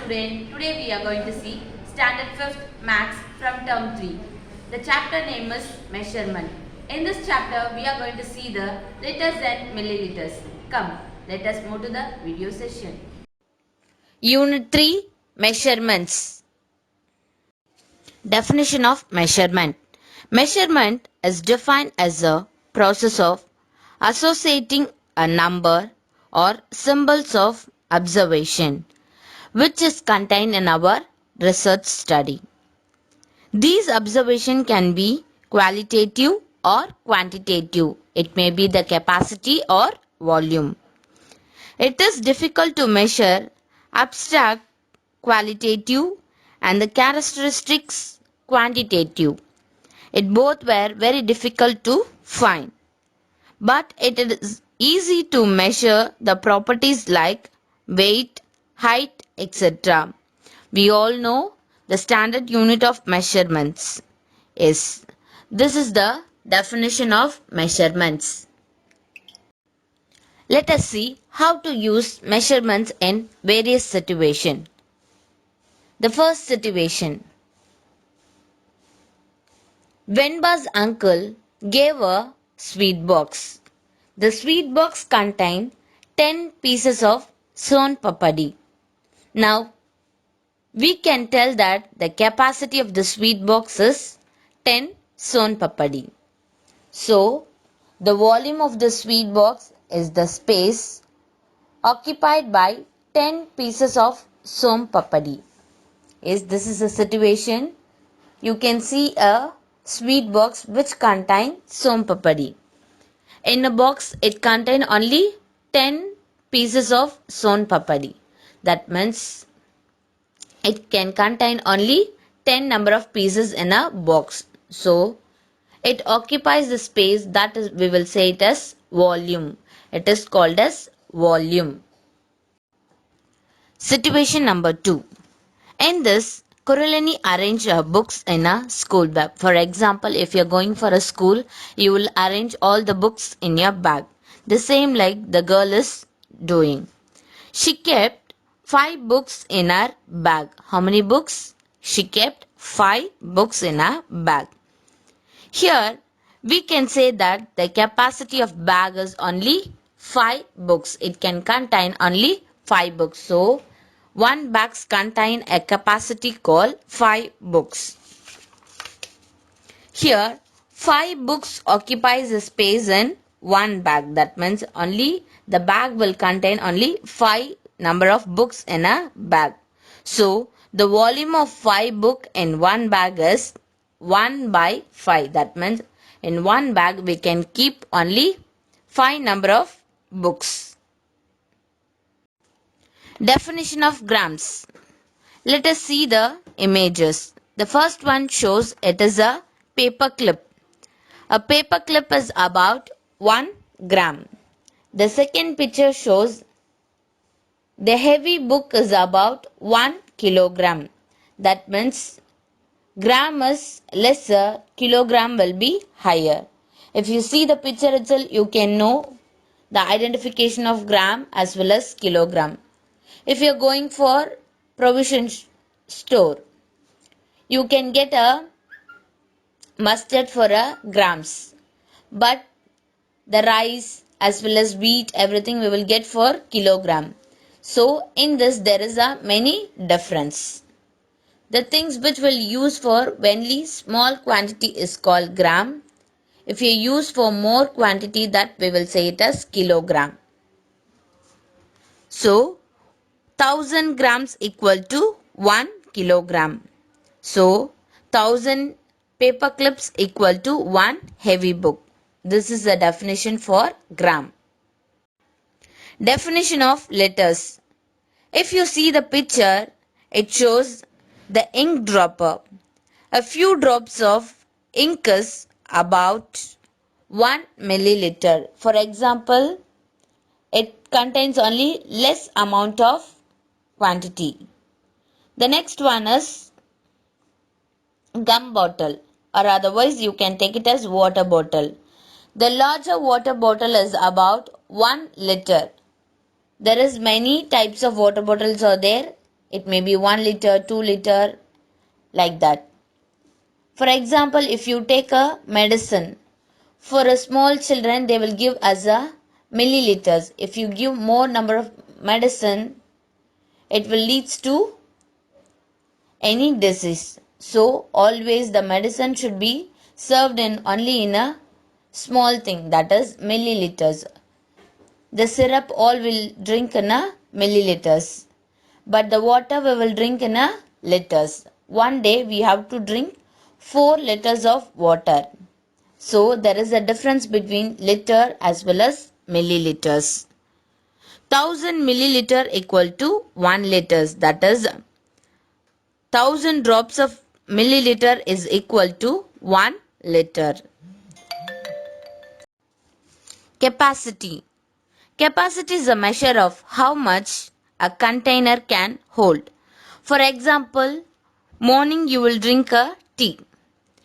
student. Today we are going to see Standard 5th Maths from Term 3. The chapter name is Measurement. In this chapter we are going to see the liters and milliliters. Come, let us move to the video session. Unit 3 Measurements. Definition of measurement. Measurement is defined as a process of associating a number or symbols of observation which is contained in our research study. These observations can be qualitative or quantitative. It may be the capacity or volume. It is difficult to measure abstract qualitative and the characteristics quantitative. It both were very difficult to find. But it is easy to measure the properties like weight, height, etc. We all know the standard unit of measurements is. This is the definition of measurements. Let us see how to use measurements in various situations. The first situation. Venba's uncle gave a sweet box. The sweet box contained 10 pieces of son papadi. Now, we can tell that the capacity of the sweet box is 10 son papadi. So, the volume of the sweet box is the space occupied by 10 pieces of son papadi. This is a situation. You can see a sweet box which contains son papadi. In a box, it contains only 10 pieces of son papadi. That means it can contain only 10 number of pieces in a box. So, it occupies the space that is, we will say it as volume. It is called as volume. Situation number 2. In this, Corellini arrange books in a school bag. For example, if you are going for a school, you will arrange all the books in your bag. The same like the girl is doing. She kept 5 books in her bag. How many books? She kept 5 books in her bag. Here, we can say that the capacity of bag is only 5 books. It can contain only 5 books. So, one bag contain a capacity called 5 books. Here, 5 books occupies a space in one bag. That means only the bag will contain only 5 number of books in a bag. So, the volume of 5 book in one bag is 1 by 5. That means in one bag we can keep only 5 number of books. Definition of grams. Let us see the images. The first one shows it is a paper clip. A paper clip is about 1 gram. The second picture shows the heavy book is about 1 kilogram. That means gram is lesser, kilogram will be higher. If you see the picture itself, you can know the identification of gram as well as kilogram. If you are going for provision store, you can get a mustard for a grams. But the rice as well as wheat, everything we will get for kilogram. So, in this there is a many difference. The things which will use for only small quantity is called gram. If you use for more quantity, that we will say it as kilogram. So, 1000 grams equal to 1 kilogram. So, 1000 paper clips equal to 1 heavy book. This is the definition for gram. Definition of liters. If you see the picture, it shows the ink dropper. A few drops of ink is about 1 milliliter. For example, it contains only less amount of quantity. The next one is gum bottle, or otherwise you can take it as water bottle. The larger water bottle is about 1 liter. There is many types of water bottles are there. It may be 1 liter, 2 liter, like that. For example, if you take a medicine, for a small children, they will give as a milliliters. If you give more number of medicine, it will leads to any disease. So always the medicine should be served in only in a small thing, that is milliliters. The syrup all will drink in a milliliters, but the water we will drink in a liters. One day we have to drink 4 liters of water. So there is a difference between liter as well as milliliters. 1000 milliliter equal to 1 liters, that is 1000 drops of milliliter is equal to 1 liter. Capacity. Capacity is a measure of how much a container can hold. For example, morning you will drink a tea.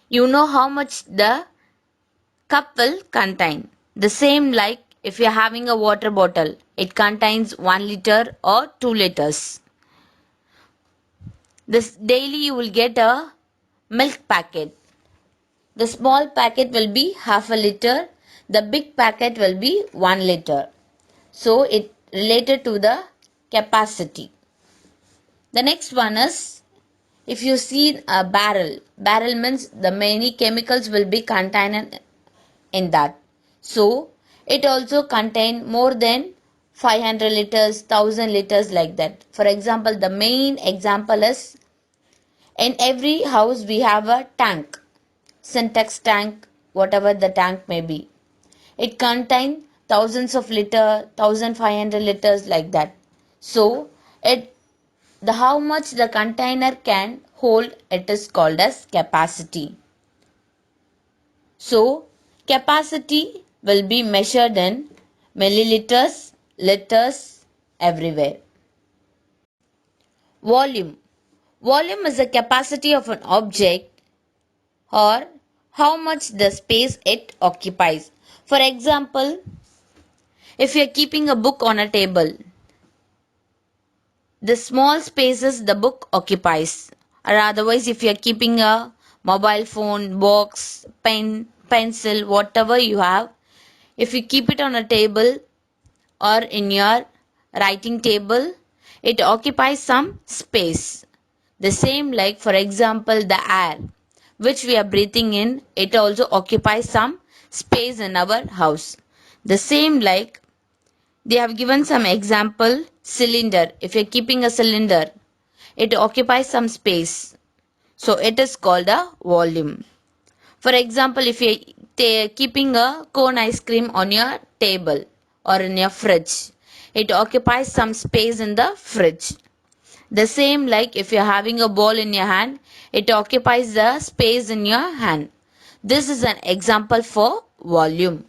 You know how much the cup will contain. The same like if you are having a water bottle, it contains 1 liter or 2 liters. This daily you will get a milk packet. The small packet will be half a liter. The big packet will be 1 liter. So it related to the capacity. The next one is, if you see a barrel means the many chemicals will be contained in that. So it also contain more than 500 liters, 1000 liters, like that. For example, the main example is, in every house we have a tank, syntax tank, whatever the tank may be. It contains thousands of liters, 1500 liters, like that. So the how much the container can hold, it is called as capacity. So capacity will be measured in milliliters, liters, everywhere. Volume. Volume is the capacity of an object or how much the space it occupies. For example, if you are keeping a book on a table, the small spaces the book occupies, or otherwise if you are keeping a mobile phone, box, pen, pencil, whatever you have, if you keep it on a table or in your writing table, it occupies some space. The same like, for example, the air which we are breathing in, it also occupies some space in our house. The same like, they have given some example, cylinder. If you're keeping a cylinder, it occupies some space. So it is called a volume. For example, if you're keeping a cone ice cream on your table or in your fridge, it occupies some space in the fridge. The same like if you're having a ball in your hand, it occupies the space in your hand. This is an example for volume.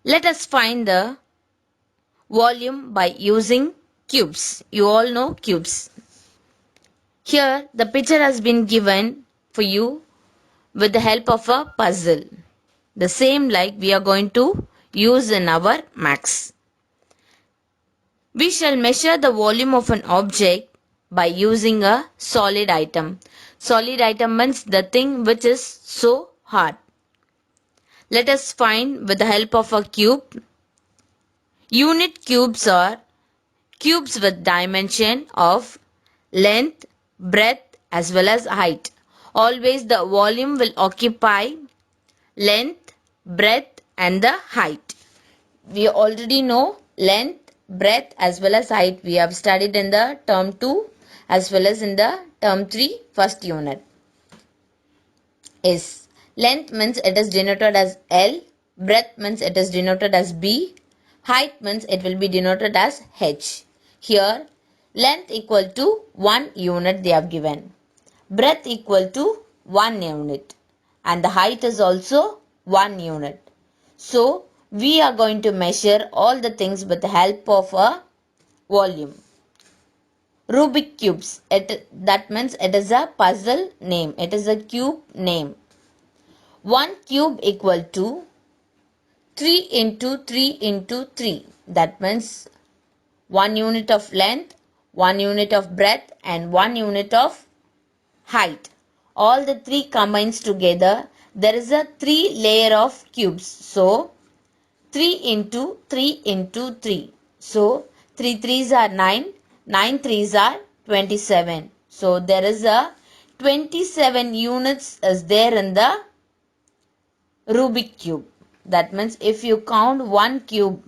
Let us find the volume by using cubes. You all know cubes. Here the picture has been given for you with the help of a puzzle. The same like we are going to use in our maths. We shall measure the volume of an object by using a solid item. Solid item means the thing which is so hard. Let us find with the help of a cube. Unit cubes are cubes with dimension of length, breadth as well as height. Always the volume will occupy length, breadth and the height. We already know length, breadth as well as height. We have studied in the term 2 as well as in the term 3 first unit. Is length means it is denoted as L, breadth means it is denoted as B, height means it will be denoted as H. Here length equal to 1 unit they have given, breadth equal to 1 unit and the height is also 1 unit. So we are going to measure all the things with the help of a volume. Rubik cubes, that means it is a puzzle name, it is a cube name. 1 cube equal to 3 into 3 into 3, that means 1 unit of length, 1 unit of breadth, and 1 unit of height. All the three combines together, there is a 3 layer of cubes. So, 3 into 3 into 3. So, 3 threes are 9, 9 threes are 27. So, there is a 27 units is there in the Rubik cube. That means if you count one cube,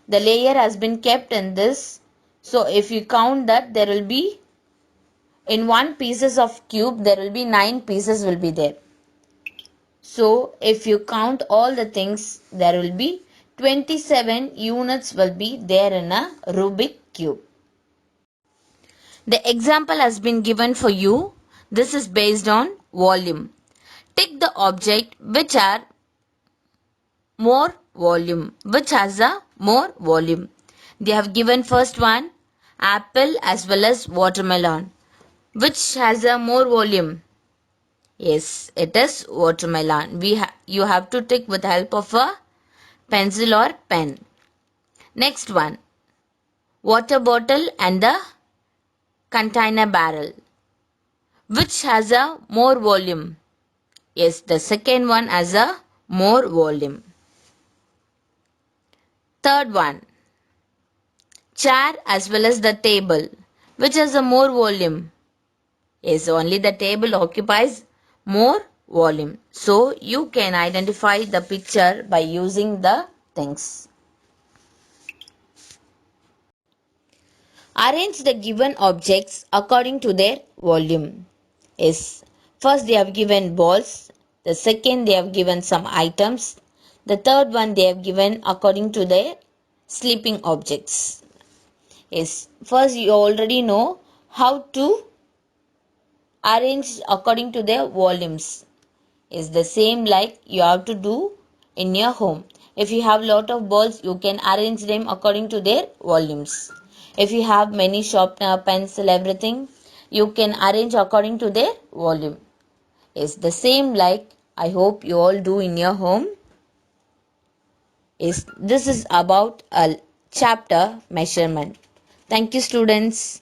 the layer has been kept in this. So, if you count that, there will be in one pieces of cube, there will be 9 pieces will be there. So, if you count all the things, there will be 27 units will be there in a Rubik cube. The example has been given for you. This is based on volume. Take the object which are more volume, which has a more volume. They have given first one apple as well as watermelon. Which has a more volume? Yes, it is watermelon. You have to take with the help of a pencil or pen. Next one, water bottle and the container barrel. Which has a more volume? Yes, the second one has a more volume. Third one, chair as well as the table. Which has a more volume? Yes, only the table occupies more volume. So you can identify the picture by using the things. Arrange the given objects according to their volume. Yes, first they have given balls. The second they have given some items. The third one they have given according to their sleeping objects. Yes, first you already know how to arrange according to their volumes. Is the same like you have to do in your home. If you have lot of balls, you can arrange them according to their volumes. If you have many sharpener, pencil, everything, you can arrange according to their volume. Is the same like I hope you all do in your home. This is about a chapter measurement. Thank you, students.